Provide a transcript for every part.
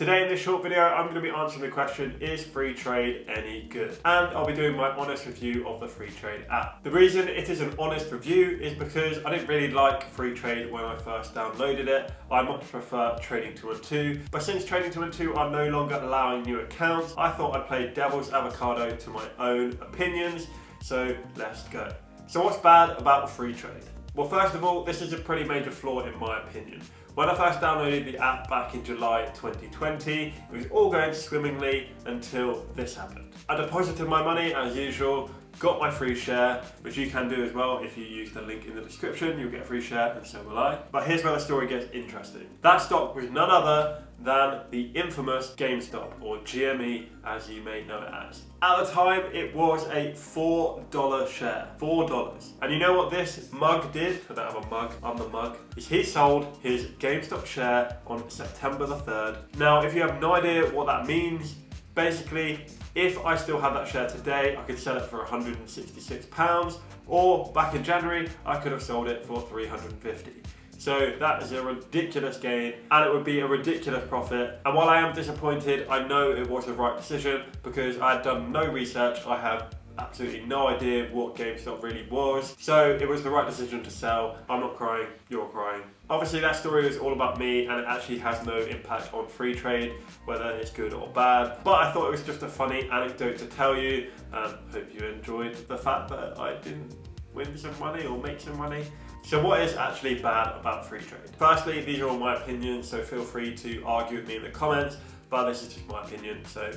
Today in this short video, I'm going to be answering the question, is Freetrade any good? And I'll be doing my honest review of the Freetrade app. The reason it is an honest review is because I didn't really like Freetrade when I first downloaded it. I much prefer Trading 212, but since Trading 212 are no longer allowing new accounts, I thought I'd play devil's avocado to my own opinions, so let's go. So what's bad about Freetrade? Well, first of all, this is a pretty major flaw in my opinion. When I first downloaded the app back in July 2020, it was all going swimmingly until this happened. I deposited my money as usual, got my free share, which you can do as well if you use the link in the description, you'll get a free share and so will I. But here's where the story gets interesting. That stock was none other than the infamous GameStop, or GME as you may know it as. At the time, it was a $4 share, $4. And you know what this mug did? I don't have a mug, I'm the mug. Is he sold his GameStop share on September the 3rd. Now, if you have no idea what that means, basically, if I still had that share today, I could sell it for £166, or back in January, I could have sold it for $350. So that is a ridiculous gain, and it would be a ridiculous profit. And while I am disappointed, I know it was the right decision because I had done no research. I had absolutely no idea what GameStop really was. So it was the right decision to sell. I'm not crying, you're crying. Obviously that story is all about me and it actually has no impact on Freetrade, whether it's good or bad. But I thought it was just a funny anecdote to tell you, and hope you enjoyed the fact that I didn't win some money or make some money. So what is actually bad about Freetrade? Firstly, these are all my opinions, so feel free to argue with me in the comments, but this is just my opinion, so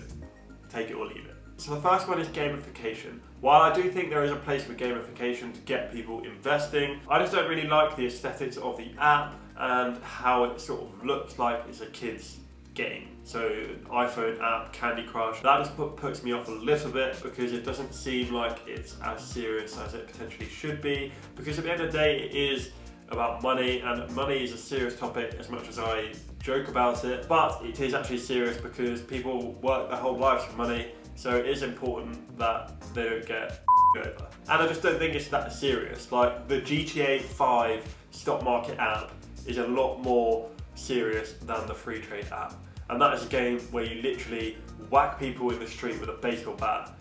take it or leave it. So the first one is gamification. While I do think there is a place for gamification to get people investing, I just don't really like the aesthetics of the app and how it sort of looks like it's a kid's game. So iPhone app, Candy Crush, that just puts me off a little bit because it doesn't seem like it's as serious as it potentially should be, because at the end of the day it is about money, and money is a serious topic as much as I joke about it, but it is actually serious because people work their whole lives for money, so it is important that they don't get over. And I just don't think it's that serious. Like the GTA 5 stock market app is a lot more serious than the Freetrade app. And that is a game where you literally whack people in the street with a baseball bat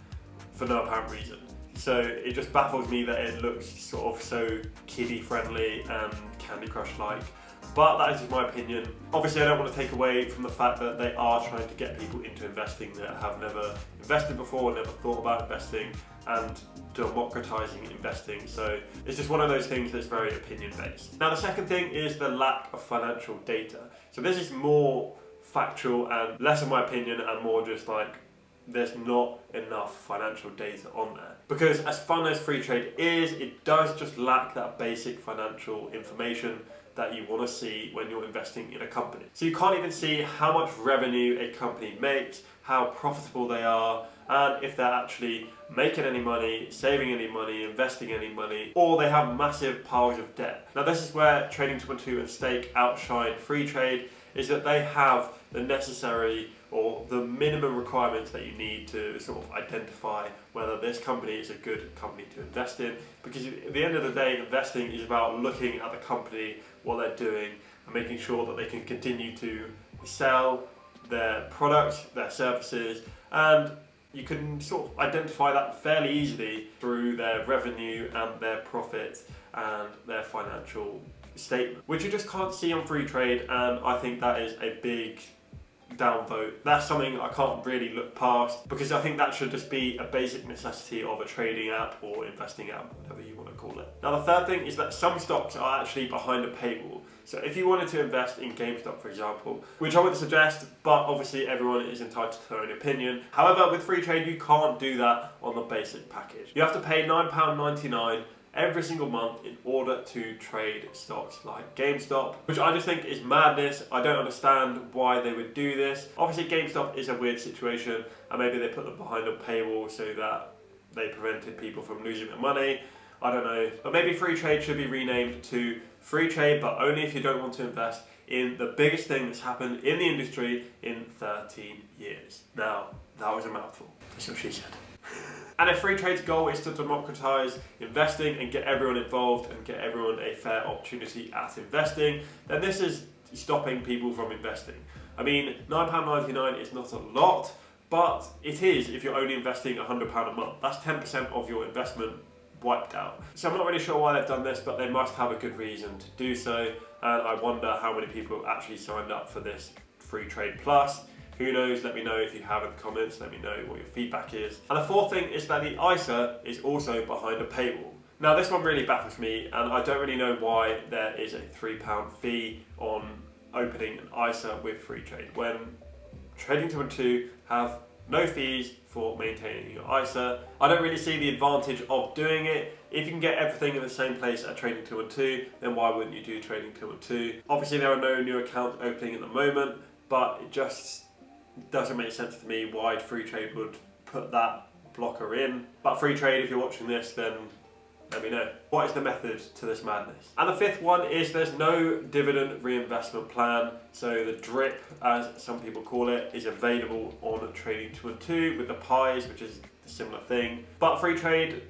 for no apparent reason. So it just baffles me that it looks sort of so kiddie friendly and Candy Crush like. But that is just my opinion. Obviously I don't want to take away from the fact that they are trying to get people into investing that have never invested before, never thought about investing, and democratizing investing. So it's just one of those things that's very opinion based. Now the second thing is the lack of financial data. So this is more factual and less of my opinion and more just like there's not enough financial data on there. Because as fun as Freetrade is, it does just lack that basic financial information that you want to see when you're investing in a company. So you can't even see how much revenue a company makes, how profitable they are, and if they're actually making any money, saving any money, investing any money, or they have massive piles of debt. Now this is where Trading 212 and Stake outshine Freetrade, is that they have the necessary or the minimum requirements that you need to sort of identify whether this company is a good company to invest in. Because at the end of the day, investing is about looking at the company, what they're doing, and making sure that they can continue to sell their products, their services, and you can sort of identify that fairly easily through their revenue and their profit and their financial statement, which you just can't see on Freetrade, and I think that is a big downvote. That's something I can't really look past because I think that should just be a basic necessity of a trading app or investing app, whatever you want to call it. Now the third thing is that some stocks are actually behind a paywall. So if you wanted to invest in GameStop, for example, which I would suggest, but obviously everyone is entitled to their own opinion. However, with Freetrade, you can't do that on the basic package. You have to pay £9.99 every single month in order to trade stocks like GameStop, which I just think is madness. I don't understand why they would do this. Obviously GameStop is a weird situation and maybe they put them behind a paywall so that they prevented people from losing their money. I don't know, but maybe Freetrade should be renamed to Freetrade, but only if you don't want to invest in the biggest thing that's happened in the industry in 13 years. Now, that was a mouthful. That's what she said. And if Freetrade's goal is to democratise investing and get everyone involved and get everyone a fair opportunity at investing, then this is stopping people from investing. I mean, £9.99 is not a lot, but it is if you're only investing £100 a month. That's 10% of your investment wiped out. So I'm not really sure why they've done this, but they must have a good reason to do so. And I wonder how many people actually signed up for this Freetrade Plus. Who knows? Let me know if you have in the comments. Let me know what your feedback is. And the fourth thing is that the ISA is also behind a paywall. Now this one really baffles me, and I don't really know why there is a £3 fee on opening an ISA with Freetrade when Trading 212 have no fees for maintaining your ISA. I don't really see the advantage of doing it. If you can get everything in the same place at Trading 212, then why wouldn't you do Trading 212? Obviously there are no new accounts opening at the moment, but it just doesn't make sense to me why Freetrade would put that blocker in. But Freetrade, if you're watching this, then let me know. What is the method to this madness? And the fifth one is there's no dividend reinvestment plan. So the DRIP, as some people call it, is available on Trading 212 with the pies, which is a similar thing. But Freetrade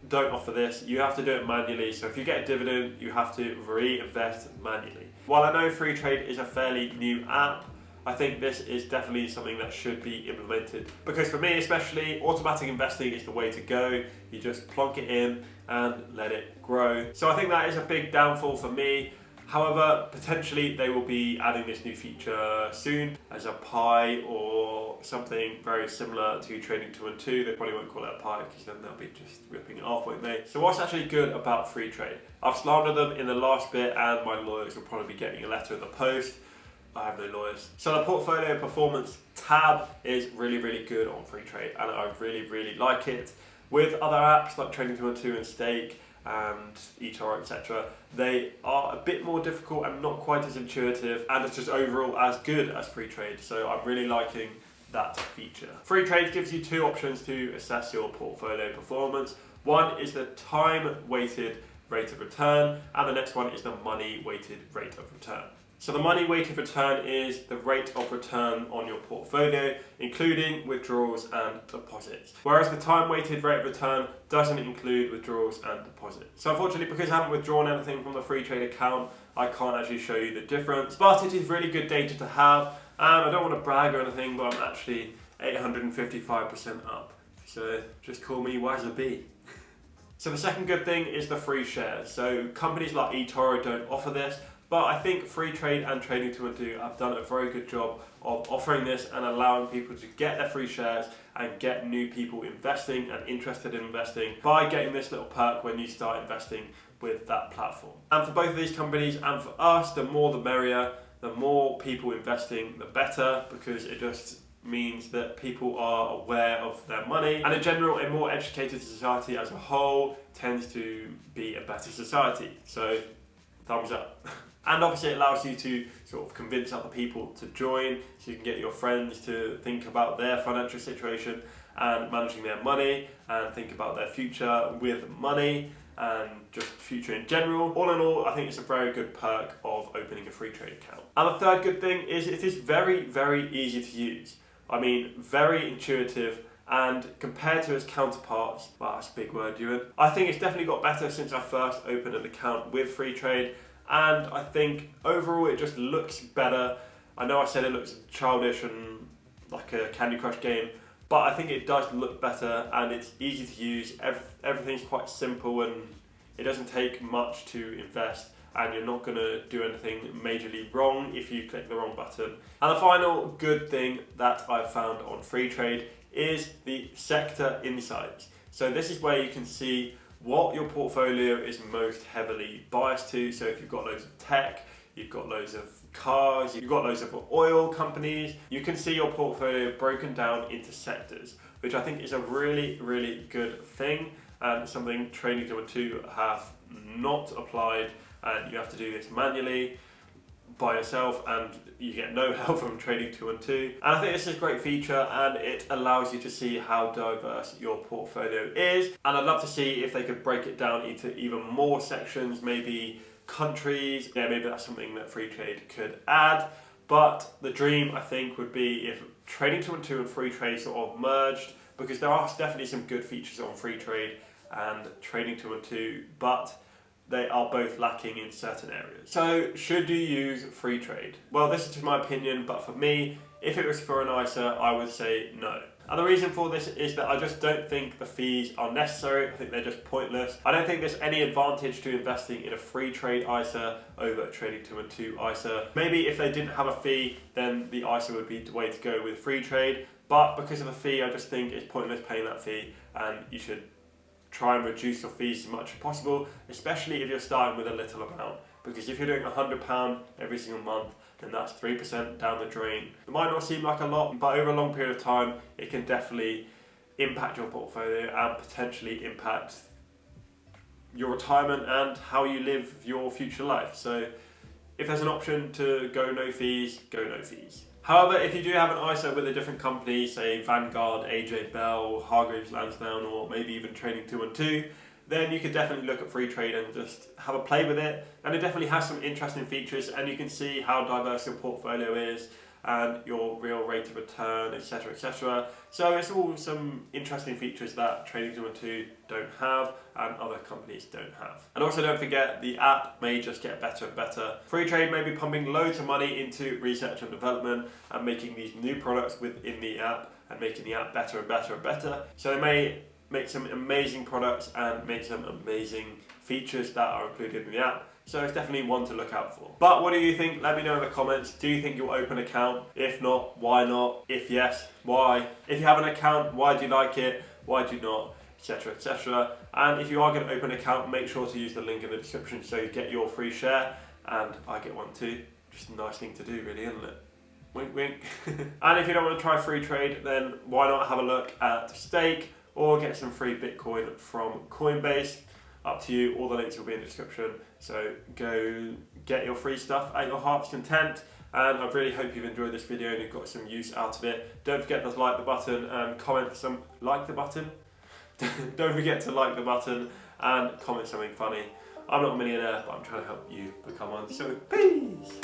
don't offer this. You have to do it manually. So if you get a dividend, you have to reinvest manually. While I know Freetrade is a fairly new app, I think this is definitely something that should be implemented. Because for me especially, automatic investing is the way to go. You just plonk it in and let it grow. So I think that is a big downfall for me. However, potentially they will be adding this new feature soon as a pie or something very similar to Trading 212. They probably won't call it a pie because then they'll be just ripping it off, won't they? So what's actually good about Freetrade? I've slandered them in the last bit and my lawyers will probably be getting a letter in the post. I have no lawyers. So the portfolio performance tab is really, really good on Freetrade and I really, really like it. With other apps like Trading 212 and Stake and eToro, etc., they are a bit more difficult and not quite as intuitive, and it's just overall as good as Freetrade. So I'm really liking that feature. Freetrade gives you two options to assess your portfolio performance. One is the time-weighted rate of return, and the next one is the money-weighted rate of return. So the money weighted return is the rate of return on your portfolio, including withdrawals and deposits. Whereas the time weighted rate of return doesn't include withdrawals and deposits. So unfortunately, because I haven't withdrawn anything from the Freetrade account, I can't actually show you the difference. But it is really good data to have. And I don't want to brag or anything, but I'm actually 855% up. So just call me Wiser B. So the second good thing is the free shares. So companies like eToro don't offer this, but I think Freetrade and Trading 212 have done a very good job of offering this and allowing people to get their free shares and get new people investing and interested in investing by getting this little perk when you start investing with that platform. And for both of these companies and for us, the more the merrier. The more people investing, the better, because it just means that people are aware of their money. And in general, a more educated society as a whole tends to be a better society. So thumbs up. And obviously it allows you to sort of convince other people to join, so you can get your friends to think about their financial situation and managing their money and think about their future with money and just future in general. All in all, I think it's a very good perk of opening a Freetrade account. And the third good thing is it is very, very easy to use. I mean, very intuitive, and compared to its counterparts, wow, that's a big word, Ewan. I think it's definitely got better since I first opened an account with Freetrade. And I think overall it just looks better. I know I said it looks childish and like a Candy Crush game, but I think it does look better and it's easy to use. Everything's quite simple and it doesn't take much to invest, and you're not going to do anything majorly wrong if you click the wrong button. And the final good thing that I've found on Freetrade is the sector insights. So this is where you can see what your portfolio is most heavily biased to. So if you've got loads of tech, you've got loads of cars, you've got loads of oil companies, you can see your portfolio broken down into sectors, which I think is a really, really good thing, and something Trading 212 have not applied, and you have to do this manually by yourself and you get no help from Trading 212. And I think this is a great feature and it allows you to see how diverse your portfolio is. And I'd love to see if they could break it down into even more sections, maybe countries. Yeah, maybe that's something that Freetrade could add. But the dream, I think, would be if Trading 212 and Freetrade sort of merged, because there are definitely some good features on Freetrade and Trading 212, but they are both lacking in certain areas. So should you use Freetrade? Well, this is just my opinion, but for me, if it was for an ISA, I would say no. And the reason for this is that I just don't think the fees are necessary. I think they're just pointless. I don't think there's any advantage to investing in a Freetrade ISA over a Trading 212 ISA. Maybe if they didn't have a fee, then the ISA would be the way to go with Freetrade. But because of the fee, I just think it's pointless paying that fee, and you should try and reduce your fees as much as possible, especially if you're starting with a little amount. Because if you're doing £100 every single month, then that's 3% down the drain. It might not seem like a lot, but over a long period of time, it can definitely impact your portfolio and potentially impact your retirement and how you live your future life. So if there's an option to go no fees, go no fees. However, if you do have an ISA with a different company, say Vanguard, AJ Bell, Hargreaves Lansdown, or maybe even Trading 212, then you could definitely look at Freetrade and just have a play with it. And it definitely has some interesting features, and you can see how diverse your portfolio is and your real rate of return, etc, etc. So it's all some interesting features that Trading 212 don't have and other companies don't have. And also don't forget, the app may just get better and better. Freetrade may be pumping loads of money into research and development and making these new products within the app and making the app better and better and better. So they may make some amazing products and make some amazing features that are included in the app. So it's definitely one to look out for. But what do you think? Let me know in the comments. Do you think you'll open an account? If not, why not? If yes, why? If you have an account, why do you like it? Why do you not? Etc, etc. And if you are going to open an account, make sure to use the link in the description so you get your free share, and I get one too. Just a nice thing to do, really, isn't it? Wink, wink. And if you don't want to try Freetrade, then why not have a look at Stake or get some free Bitcoin from CoinBase? Up to you. All the links will be in the description. So go get your free stuff at your heart's content. And I really hope you've enjoyed this video and you've got some use out of it. Don't forget to like the button and comment some. Like the button? Don't forget to like the button and comment something funny. I'm not a millionaire, but I'm trying to help you become one. So peace!